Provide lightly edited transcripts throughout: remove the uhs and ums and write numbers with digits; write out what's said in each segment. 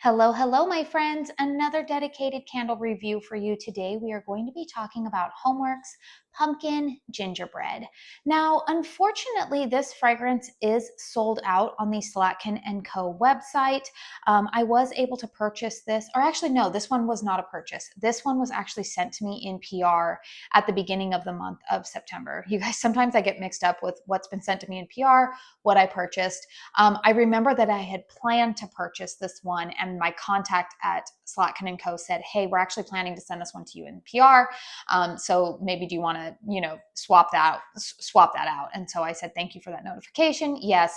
Hello, hello, my friends. Another dedicated candle review for you today. We are going to be talking about HOMEWORX Pumpkin Gingerbread. Now, unfortunately, this fragrance is sold out on the Slatkin & Co. website. I was able to purchase this, or actually, no, this one was not a purchase. This one was actually sent to me in PR at the beginning of the month of September. You guys, sometimes I get mixed up with what's been sent to me in PR, what I purchased. I remember that I had planned to purchase this one, and my contact at Slatkin & Co. said, hey, we're actually planning to send this one to you in PR. So maybe do you want to, swap that out? And so I said, thank you for that notification. Yes.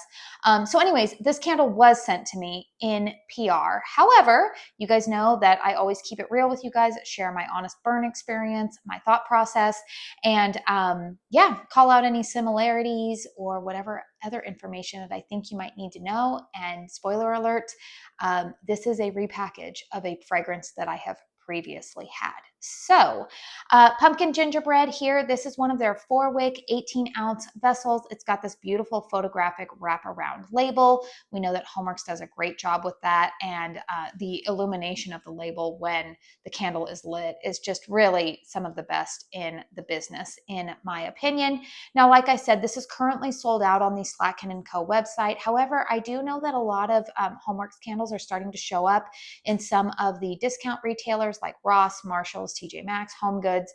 So anyways, this candle was sent to me in PR. However, you guys know that I always keep it real with you guys, share my honest burn experience, my thought process, and call out any similarities or whatever other information that I think you might need to know. And spoiler alert, this is a repackage of a fragrance that I have previously had. So pumpkin gingerbread here. This is one of their 4-wick 18-ounce vessels. It's got this beautiful photographic wraparound label. We know that HOMEWORX does a great job with that, and the illumination of the label when the candle is lit is just really some of the best in the business, in my opinion. Now, like I said, this is currently sold out on the Slatkin & Co. website. However, I do know that a lot of HOMEWORX candles are starting to show up in some of the discount retailers like Ross, Marshalls, TJ Maxx, Home Goods.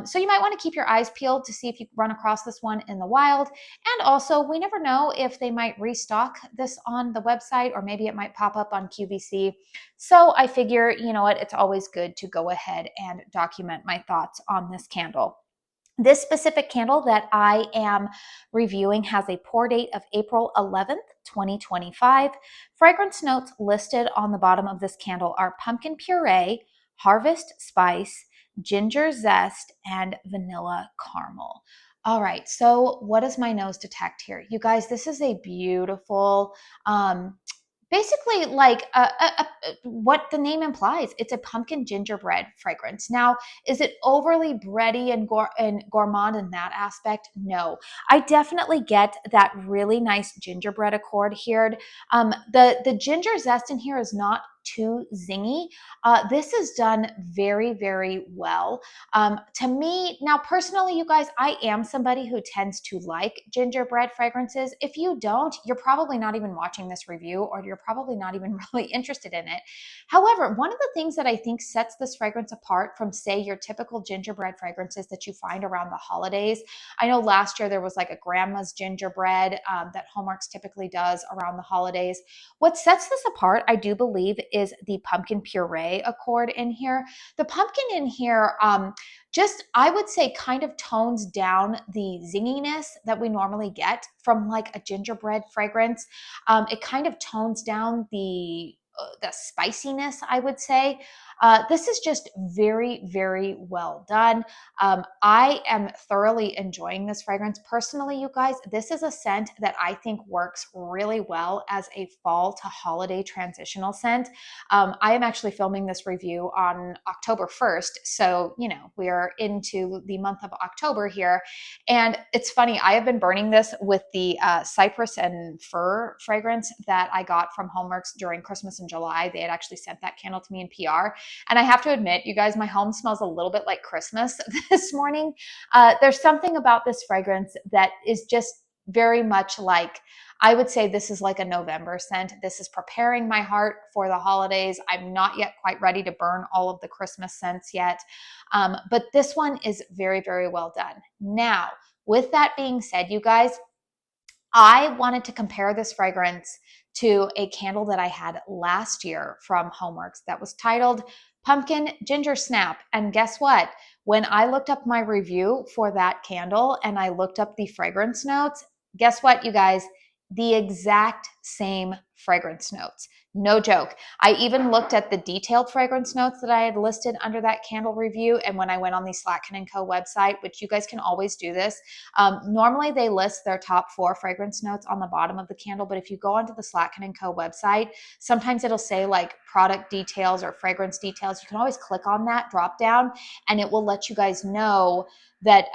So you might want to keep your eyes peeled to see if you run across this one in the wild. And also, we never know if they might restock this on the website, or maybe it might pop up on QVC. So I figure, you know what, it's always good to go ahead and document my thoughts on this candle. This specific candle that I am reviewing has a pour date of April 11th, 2025. Fragrance notes listed on the bottom of this candle are pumpkin puree, harvest spice, ginger zest, and vanilla caramel. All right, so what does my nose detect here? You guys, this is a beautiful, basically like what the name implies. It's a pumpkin gingerbread fragrance. Now, is it overly bready and gourmand in that aspect? No. I definitely get that really nice gingerbread accord here. The ginger zest in here is not too zingy. This is done very, very well. To me, now personally, you guys, I am somebody who tends to like gingerbread fragrances. If you don't, you're probably not even watching this review, or you're probably not even really interested in it. However, one of the things that I think sets this fragrance apart from, say, your typical gingerbread fragrances that you find around the holidays. I know last year there was like a grandma's gingerbread that HOMEWORX typically does around the holidays. What sets this apart, I do believe, is the pumpkin puree accord in here. The pumpkin in here, just, I would say, kind of tones down the zinginess that we normally get from like a gingerbread fragrance. It kind of tones down the spiciness, I would say. This is just very, very well done. I am thoroughly enjoying this fragrance. Personally, you guys, this is a scent that I think works really well as a fall to holiday transitional scent. I am actually filming this review on October 1st. So, we are into the month of October here. And it's funny, I have been burning this with the cypress and fir fragrance that I got from HOMEWORX during Christmas in July. They had actually sent that candle to me in PR. And I have to admit, you guys, my home smells a little bit like Christmas this morning. There's something about this fragrance that is just very much like, I would say this is like a November scent. This is preparing my heart for the holidays. I'm not yet quite ready to burn all of the Christmas scents yet. But this one is very, very well done. Now, with that being said, you guys, I wanted to compare this fragrance to a candle that I had last year from HOMEWORX that was titled Pumpkin Ginger Snap. And guess what? When I looked up my review for that candle and I looked up the fragrance notes, guess what, you guys? The exact same fragrance notes. No joke. I even looked at the detailed fragrance notes that I had listed under that candle review. And when I went on the Slatkin & Co. website, which you guys can always do this, normally they list their top 4 fragrance notes on the bottom of the candle. But if you go onto the Slatkin & Co. website, sometimes it'll say like product details or fragrance details, you can always click on that drop down and it will let you guys know that,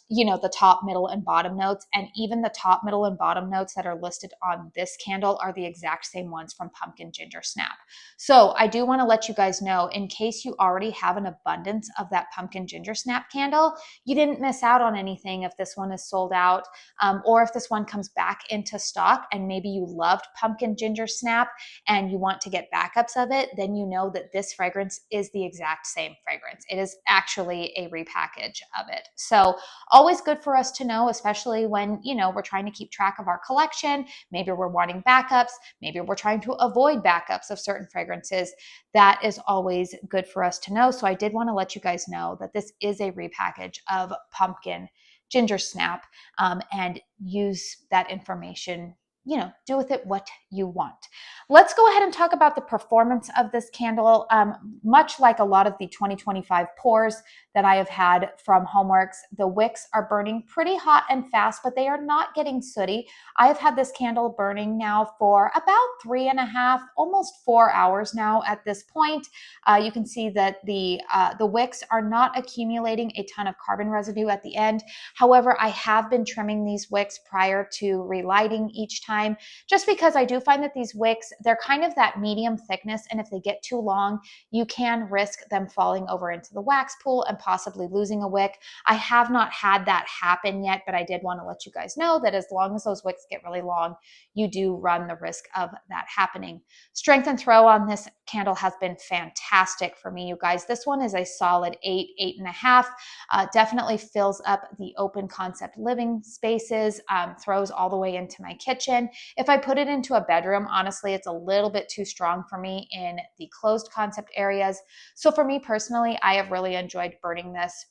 you know, the top, middle, and bottom notes, and even the top, middle, and bottom notes that are listed on this candle are the exact same ones from Pumpkin Ginger Snap. So I do want to let you guys know, in case you already have an abundance of that Pumpkin Ginger Snap candle, you didn't miss out on anything if this one is sold out, or if this one comes back into stock and maybe you loved Pumpkin Ginger Snap and you want to get backups of it, then you know that this fragrance is the exact same fragrance. It is actually a repackage of it. So always good for us to know, especially when, you know, we're trying to keep track of our collection. Maybe we're wanting backups. Maybe we're trying to avoid backups of certain fragrances. That is always good for us to know. So I did want to let you guys know that this is a repackage of Pumpkin Ginger Snap, and use that information, you know, do with it what you want. Let's go ahead and talk about the performance of this candle. Much like a lot of the 2025 pours that I have had from HOMEWORX, the wicks are burning pretty hot and fast, but they are not getting sooty. I have had this candle burning now for about 3.5, almost 4 hours now at this point. You can see that the wicks are not accumulating a ton of carbon residue at the end. However, I have been trimming these wicks prior to relighting each time, just because I do find that these wicks, they're kind of that medium thickness, and if they get too long, you can risk them falling over into the wax pool and possibly losing a wick. I have not had that happen yet, but I did want to let you guys know that as long as those wicks get really long, you do run the risk of that happening. Strength and throw on this candle has been fantastic for me, you guys. This one is a solid 8, 8.5. Definitely fills up the open concept living spaces, throws all the way into my kitchen. If I put it into a bedroom, honestly, it's a little bit too strong for me in the closed concept areas. So for me personally, I have really enjoyed burning this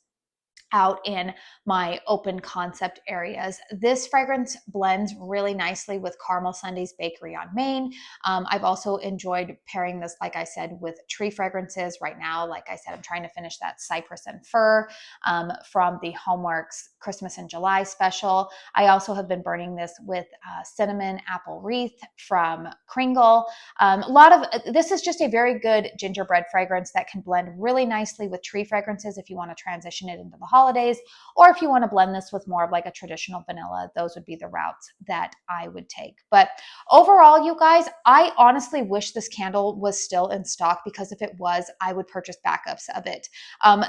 out in my open concept areas. This fragrance blends really nicely with Caramel Sundays Bakery on Main. I've also enjoyed pairing this, like I said, with tree fragrances. Right now, like I said, I'm trying to finish that Cypress and Fir from the HOMEWORX Christmas in July special. I also have been burning this with Cinnamon Apple Wreath from Kringle. This is just a very good gingerbread fragrance that can blend really nicely with tree fragrances if you want to transition it into the holidays, or if you want to blend this with more of like a traditional vanilla. Those would be the routes that I would take. But overall, you guys, I honestly wish this candle was still in stock, because if it was, I would purchase backups of it.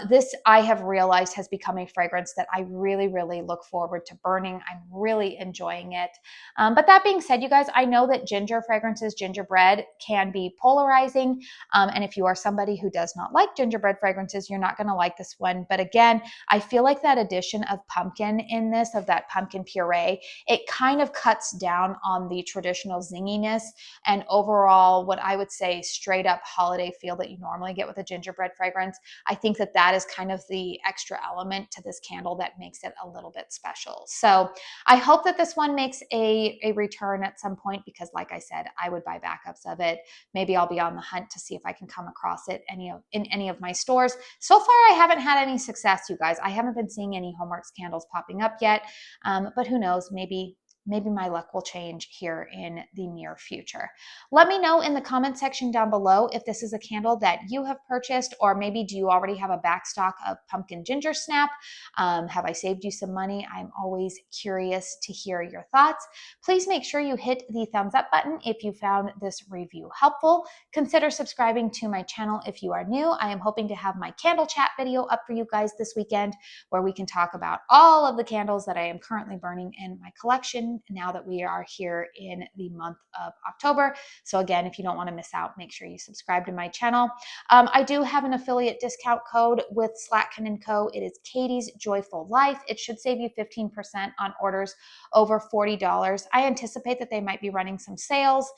This, I have realized, has become a fragrance that I really, really look forward to burning. I'm really enjoying it. But that being said, you guys, I know that ginger fragrances, gingerbread, can be polarizing. And if you are somebody who does not like gingerbread fragrances, you're not going to like this one. But again, I feel like that addition of pumpkin in this, of that pumpkin puree, it kind of cuts down on the traditional zinginess and overall what I would say straight up holiday feel that you normally get with a gingerbread fragrance. I think that that is kind of the extra element to this candle that makes it a little bit special. So I hope that this one makes a return at some point, because like I said, I would buy backups of it. Maybe I'll be on the hunt to see if I can come across it in any of my stores. So far, I haven't had any success, you guys. I haven't been seeing any HOMEWORX candles popping up yet, but who knows, maybe my luck will change here in the near future. Let me know in the comment section down below if this is a candle that you have purchased, or maybe do you already have a backstock of Pumpkin Ginger Snap? Have I saved you some money? I'm always curious to hear your thoughts. Please make sure you hit the thumbs up button if you found this review helpful. Consider subscribing to my channel if you are new. I am hoping to have my candle chat video up for you guys this weekend, where we can talk about all of the candles that I am currently burning in my collection now that we are here in the month of October. So again, if you don't want to miss out, make sure you subscribe to my channel. I do have an affiliate discount code with Slatkin & Co. It is Katie's Joyful Life. It should save you 15% on orders over $40. I anticipate that they might be running some sales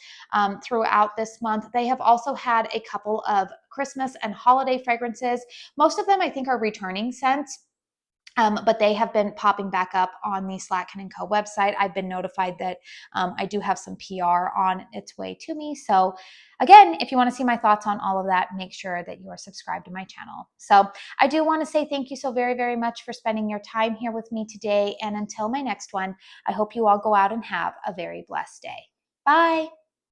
throughout this month. They have also had a couple of Christmas and holiday fragrances. Most of them, I think, are returning scents. But they have been popping back up on the Slatkin & Co. website. I've been notified that I do have some PR on its way to me. So again, if you want to see my thoughts on all of that, make sure that you are subscribed to my channel. So I do want to say thank you so very, very much for spending your time here with me today. And until my next one, I hope you all go out and have a very blessed day. Bye.